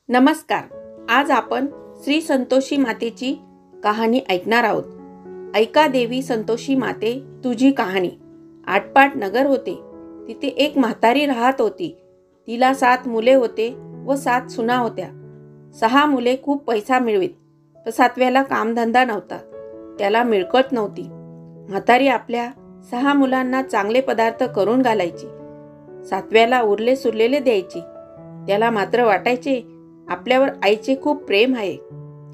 नमस्कार. आज आपण श्री संतोषी मातेची कहाणी ऐकणार आहोत. ऐका देवी संतोषी माते तुझी कहाणी. आटपाट नगर होते. तिथे एक म्हातारी राहत होती. तिला 7 मुले होते व 7 सुना होत्या. 6 मुले खूप पैसा मिळवीत, तर 7व्याला कामधंदा नव्हता, त्याला मिळकत नव्हती. म्हातारी आपल्या 6 मुलांना चांगले पदार्थ करून घालायची. 7व्याला उरले सुरलेले द्यायची. त्याला मात्र वाटायचे आपल्यावर आईचे खूप प्रेम आहे.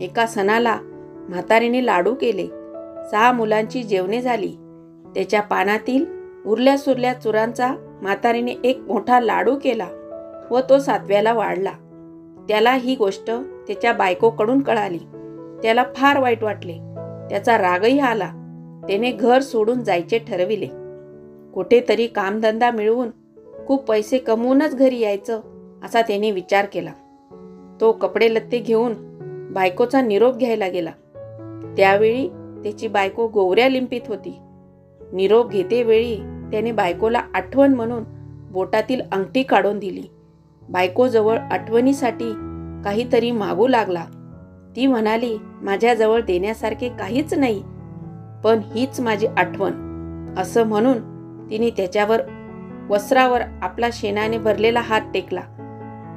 एका सणाला म्हातारीने लाडू केले. 6 मुलांची जेवणे झाली. त्याच्या पानातील उरल्या सुरल्या चुरांचा म्हातारीने एक मोठा लाडू केला व तो 7व्याला वाढला. त्याला ही गोष्ट त्याच्या बायकोकडून कळाली. त्याला फार वाईट वाटले. त्याचा रागही आला. त्याने घर सोडून जायचे ठरविले. कुठेतरी कामधंदा मिळवून खूप पैसे कमवूनच घरी यायचं असा त्याने विचार केला. तो कपडे लत्ते घेऊन बायकोचा निरोप घ्यायला गेला. त्यावेळी त्याची बायको गोवऱ्या लिंपीत होती. निरोप घेतेवेळी त्याने बायकोला आठवण म्हणून बोटातील अंगठी काढून दिली. बायकोजवळ आठवणीसाठी काहीतरी मागू लागला. ती म्हणाली, माझ्याजवळ देण्यासारखे काहीच नाही, पण हीच माझी आठवण. असं म्हणून तिने त्याच्यावर वस्त्रावर आपला शेणाने भरलेला हात टेकला.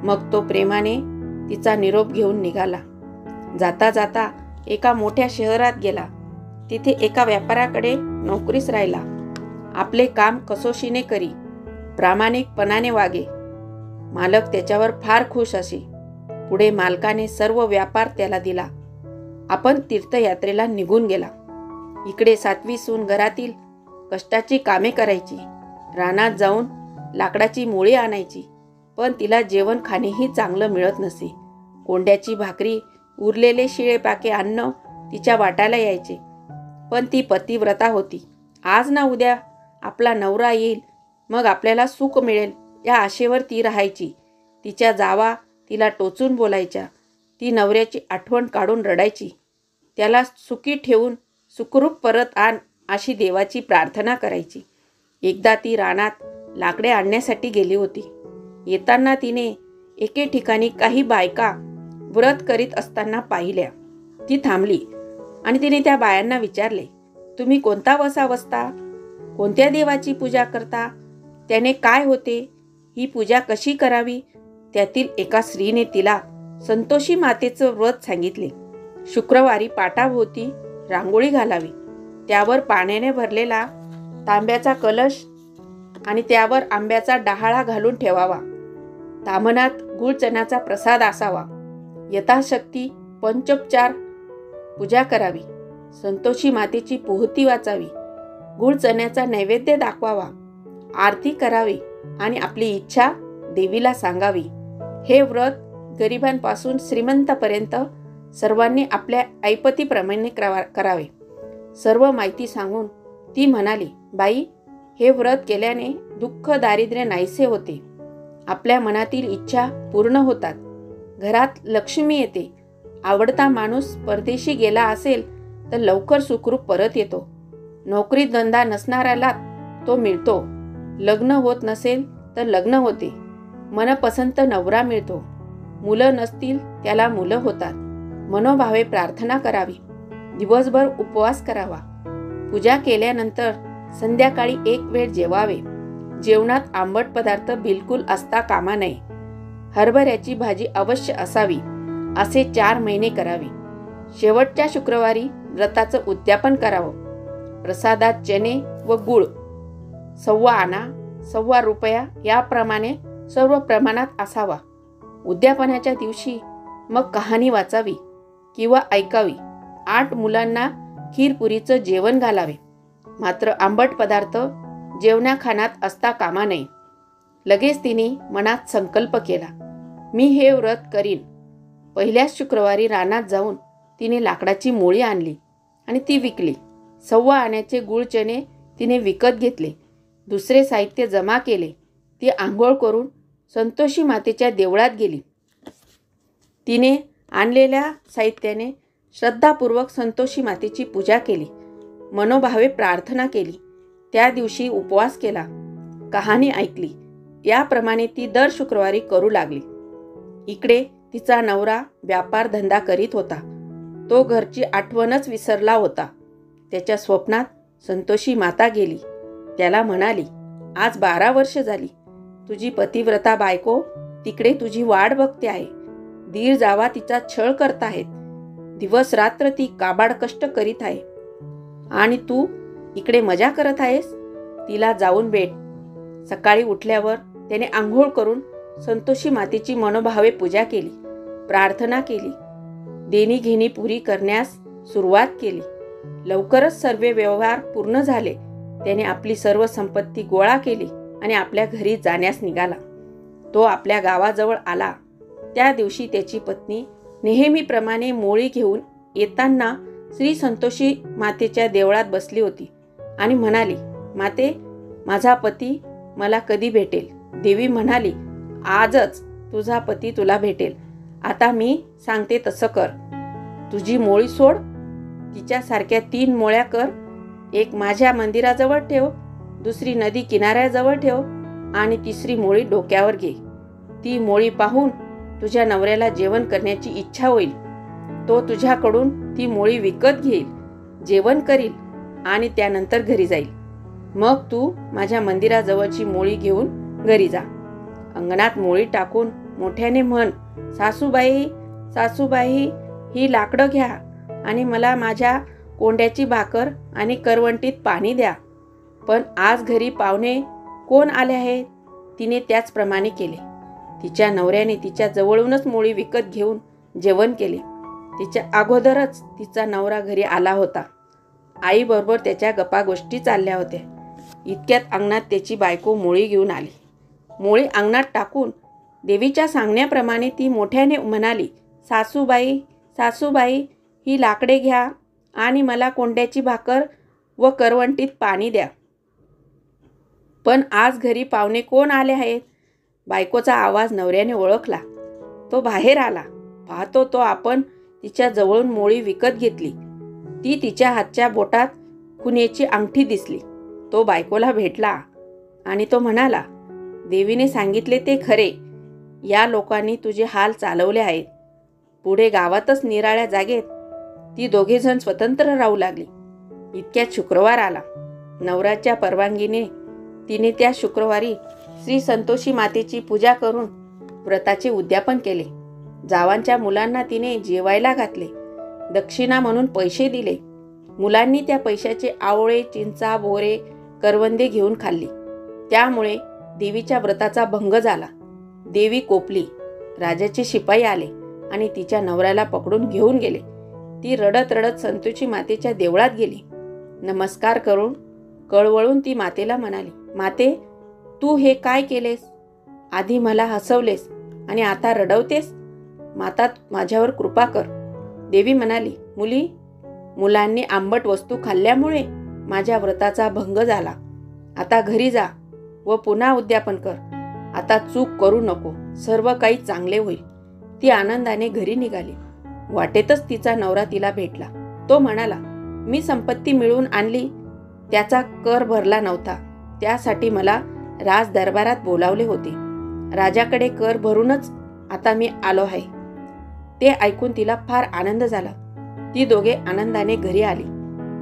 मग तो प्रेमाने तिचा निरोप घेऊन निघाला. जाता जाता एका मोठ्या शहरात गेला. तिथे एका व्यापाऱ्याकडे नोकरीस राहिला. आपले काम कसोशीने करी, प्रामाणिकपणाने वागे. मालक त्याच्यावर फार खुश असे. पुढे मालकाने सर्व व्यापार त्याला दिला. आपण तीर्थयात्रेला निघून गेला. इकडे 7वी सून घरातील कष्टाची कामे करायची. रानात जाऊन लाकडाची मुळे आणायची, पण तिला जेवण खाणेही चांगलं मिळत नसे. कोंड्याची भाकरी, उरलेले शिळे पाके अन्न तिच्या वाटायला यायचे, पण ती पतिव्रता होती. आज ना उद्या आपला नवरा येईल, मग आपल्याला सुख मिळेल या आशेवर ती राहायची. तिच्या जावा तिला टोचून बोलायच्या. ती नवऱ्याची आठवण काढून रडायची. त्याला सुखी ठेवून सुखरूप परत आण अशी देवाची प्रार्थना करायची. एकदा ती रानात लाकडे आणण्यासाठी गेली होती. येताना तिने एके ठिकाणी काही बायका व्रत करीत असताना पाहिल्या. ती थांबली आणि तिने त्या बायांना विचारले, तुम्ही कोणता वसा वसता? कोणत्या देवाची पूजा करता? त्याने काय होते? ही पूजा कशी करावी? त्यातील एका स्त्रीने तिला संतोषी मातेचं व्रत सांगितले. शुक्रवारी पाटाभोवती रांगोळी घालावी, त्यावर पाण्याने भरलेला तांब्याचा कलश आणि त्यावर आंब्याचा डहाळा घालून ठेवावा. ताम्हणात गुळचण्याचा प्रसाद असावा. यथाशक्ती पंचोपचार पूजा करावी. संतोषी मातेची पोहती वाचावी. गुळचण्याचा नैवेद्य दाखवावा. आरती करावी आणि आपली इच्छा देवीला सांगावी. हे व्रत गरिबांपासून श्रीमंतापर्यंत सर्वांनी आपल्या ऐपतीप्रमाणे करावे. सर्व माहिती सांगून ती म्हणाली, बाई, हे व्रत केल्याने दुःख दारिद्र्य नाहीसे होते. आपल्या मनातील इच्छा पूर्ण होतात. घरात लक्ष्मी येते. आवडता माणूस परदेशी गेला असेल तर लवकर सुखरूप परत येतो. नोकरीत धंदा नसणाऱ्याला तो मिळतो. लग्न होत नसेल तर लग्न होते. मनपसंत नवरा मिळतो. मुलं नसतील त्याला मुलं होतात. मनोभावे प्रार्थना करावी. दिवसभर उपवास करावा. पूजा केल्यानंतर संध्याकाळी एक वेळ जेवावे. जेवणात आंबट पदार्थ बिलकुल असता कामा नये. हरभऱ्याची भाजी अवश्य असावी. असे 4 महिने करावे. शेवटच्या शुक्रवारी व्रताचं उद्यापन करावं. प्रसादात चणे व गूळ 1.25 आणा, 1.25 रुपया याप्रमाणे सर्व प्रमाणात असावा. उद्यापनाच्या दिवशी मग कहाणी वाचावी किंवा ऐकावी. 8 मुलांना खीरपुरीचं जेवण घालावे. मात्र आंबट पदार्थ जेवणाखानात असता कामा नये. लगेच तिने मनात संकल्प केला, मी हे व्रत करीन. पहिल्याच शुक्रवारी रानात जाऊन तिने लाकडाची मोळी आणली आणि ती विकली. 1.25 आण्याचे गुळचणे तिने विकत घेतले. दुसरे साहित्य जमा केले. ती आंघोळ करून संतोषी मातेच्या देवळात गेली. तिने आणलेल्या साहित्याने श्रद्धापूर्वक संतोषी मातेची पूजा केली. मनोभावे प्रार्थना केली. त्या दिवशी उपवास केला. कहाणी ऐकली. याप्रमाणे ती दर शुक्रवारी करू लागली. इकडे तिचा नवरा व्यापार धंदा करीत होता. तो घरची आठवणच विसरला होता. त्याच्या स्वप्नात संतोषी माता गेली. त्याला म्हणाली, आज 12 वर्ष झाली. तुझी पतिव्रता बायको तिकडे तुझी वाट बघते आहे. दीर जावा तिचा छळ करताहेत. दिवस रात्र ती काबाड कष्ट करीत आहे आणि तू इकडे मजा करत आहेस. तिला जाऊन भेट. सकाळी उठल्यावर त्याने आंघोळ करून संतोषी मातेची मनोभावे पूजा केली, प्रार्थना केली, देणीघेणी पुरी करण्यास सुरुवात केली. लवकरच सर्व व्यवहार पूर्ण झाले. त्याने आपली सर्व संपत्ती गोळा केली आणि आपल्या घरी जाण्यास निघाला. तो आपल्या गावाजवळ आला. त्या दिवशी त्याची पत्नी नेहमीप्रमाणे मोळी घेऊन येताना श्री संतोषी मातेच्या देवळात बसली होती आणि म्हणाली, माते, माझा पती मला कधी भेटेल? देवी म्हणाली, आजच तुझा पती तुला भेटेल. आता मी सांगते तसं कर. तुझी मोळी सोड. तिच्यासारख्या 3 मोळ्या कर. एक माझ्या मंदिराजवळ ठेव, दुसरी नदी किनाऱ्याजवळ ठेव आणि तिसरी मोळी डोक्यावर घे. ती मोळी पाहून तुझ्या नवऱ्याला जेवण करण्याची इच्छा होईल. तो तुझ्याकडून ती मोळी विकत घेईल, जेवण करील आणि त्यानंतर घरी जाईल. मग तू माझ्या मंदिराजवळची मोळी घेऊन घरी जा. अंगणात मोळी टाकून मोठ्याने म्हण, सासूबाई, सासूबाई, ही लाकडं घ्या आणि मला माझ्या कोंड्याची भाकर आणि करवंटीत पाणी द्या. पण आज घरी पाहुणे कोण आले आहेत? तिने त्याचप्रमाणे केले. तिच्या नवऱ्याने तिच्या जवळूनच मोळी विकत घेऊन जेवण केले. तिच्या अगोदरच तिचा नवरा घरी आला होता. आईबरोबर त्याच्या गप्पागोष्टी चालल्या होत्या. इतक्यात अंगणात त्याची बायको मोळी घेऊन आली. मोळी अंगणात टाकून देवीच्या सांगण्याप्रमाणे ती मोठ्याने म्हणाली, सासूबाई, सासूबाई, ही लाकडे घ्या आणि मला कोंड्याची भाकर व करवंटीत पाणी द्या. पण आज घरी पाहुणे कोण आले आहेत? बायकोचा आवाज नवऱ्याने ओळखला. तो बाहेर आला. पाहतो तो आपण तिच्या जवळून मोळी विकत घेतली. ती तिच्या हातच्या बोटात खुनेची अंगठी दिसली. तो बायकोला भेटला आणि तो म्हणाला, देवीने सांगितले ते खरे. या लोकांनी तुझे हाल चालवले आहेत. पुढे गावातच निराळ्या जागेत ती दोघेजण स्वतंत्र राहू लागली. इतक्यात शुक्रवार आला. नवऱ्याच्या परवानगीने तिने त्या शुक्रवारी श्री संतोषी मातेची पूजा करून व्रताचे उद्यापन केले. जावांच्या मुलांना तिने जेवायला घातले. दक्षिणा म्हणून पैसे दिले. मुलांनी त्या पैशाचे आवळे, चिंचा, बोरे, करवंदे घेऊन खाल्ली. त्यामुळे देवीच्या व्रताचा भंग झाला. देवी कोपली. राजाचे शिपाई आले आणि तिच्या नवऱ्याला पकडून घेऊन गेले. ती रडत रडत संतोषी मातेच्या देवळात गेली. नमस्कार करून कळवळून ती मातेला म्हणाली, माते, तू हे काय केलेस? आधी मला हसवलेस आणि आता रडवतेस. माता, माझ्यावर कृपा कर. देवी म्हणाली, मुलांनी आंबट वस्तू खाल्ल्यामुळे माझ्या व्रताचा भंग झाला. आता घरी जा व पुन्हा उद्यापन कर. आता चूक करू नको. सर्व काही चांगले होईल. ती आनंदाने घरी निघाली. वाटेतच तिचा नवरा तिला भेटला. तो म्हणाला, मी संपत्ती मिळवून आणली. त्याचा कर भरला नव्हता. त्यासाठी मला राज दरबारात बोलावले होते. राजाकडे कर भरूनच आता मी आलो आहे. ते ऐकून तिला फार आनंद झाला. ती दोघे आनंदाने घरी आली.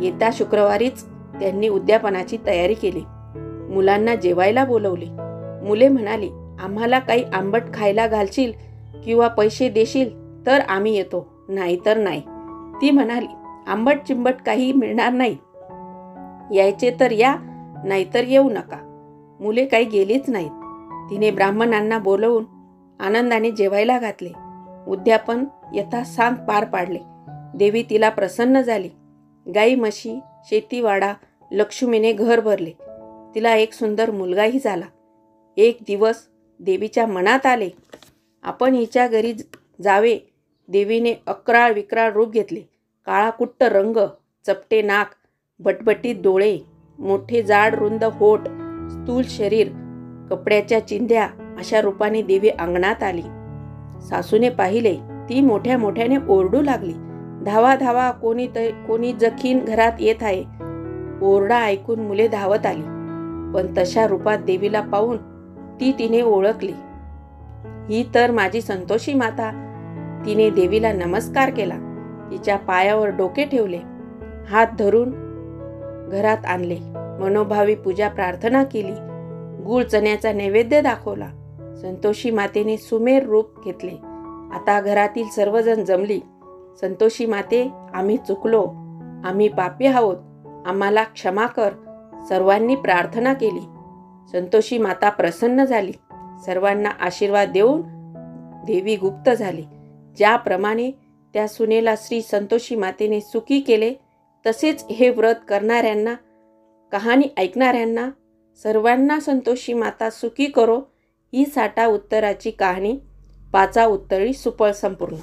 येत्या शुक्रवारीच त्यांनी उद्यापनाची तयारी केली. मुलांना जेवायला बोलवले. मुले म्हणाली, आम्हाला काही आंबट खायला घालशील किंवा पैसे देशील तर आम्ही येतो, नाहीतर नाही. ती म्हणाली, आंबट चिंबट काही मिळणार नाही. यायचे तर या, नाहीतर येऊ नका. मुले काही गेलीच नाहीत. तिने ब्राह्मणांना बोलवून आनंदाने जेवायला घातले. उद्यापन यथासांग पार पाडले. देवी तिला प्रसन्न झाली. गाई, म्हशी, शेतीवाडा, लक्ष्मीने घर भरले. तिला एक सुंदर मुलगाही झाला. एक दिवस देवीच्या मनात आले, आपण हिच्या घरी जावे. देवीने अक्राळ विक्राळ रूप घेतले. काळाकुट्ट रंग, चपटे नाक, बटबटीत डोळे, मोठे जाड रुंद होठ, स्थूल शरीर, कपड्याच्या चिंध्या अशा रूपाने देवी अंगणात आली. सासूने पाहिले. ती मोठ्या मोठ्याने ओरडू लागली, धावा धावा, कोणी जखीन घरात येत आहे. ओरडा ऐकून मुले धावत आली. पण तशा रूपात देवीला पाहून ती तिने ओळखली. ही तर माझी संतोषी माता तिने देवीला नमस्कार केला. तिच्या पायावर डोके ठेवले, हात धरून घरात आणले, मनोभावी पूजा प्रार्थना केली, गूळ चण्याचा नैवेद्य दाखवला. संतोषी मातेने सुमेर रूप घेतले. आता घरातील सर्वजण जमली. संतोषी माते, आम्ही चुकलो, आम्ही पापी आहोत, आम्हाला क्षमा कर, सर्वांनी प्रार्थना केली. संतोषी माता प्रसन्न झाली. सर्वांना आशीर्वाद देऊन देवी गुप्त झाली. ज्याप्रमाणे त्या सुनेला श्री संतोषी मातेने सुखी केले, तसेच हे व्रत करणाऱ्यांना, कहाणी ऐकणाऱ्यांना सर्वांना संतोषी माता सुखी करो. ही साठा उत्तराची कहाणी 5 उत्तरी सुफळ संपूर्ण.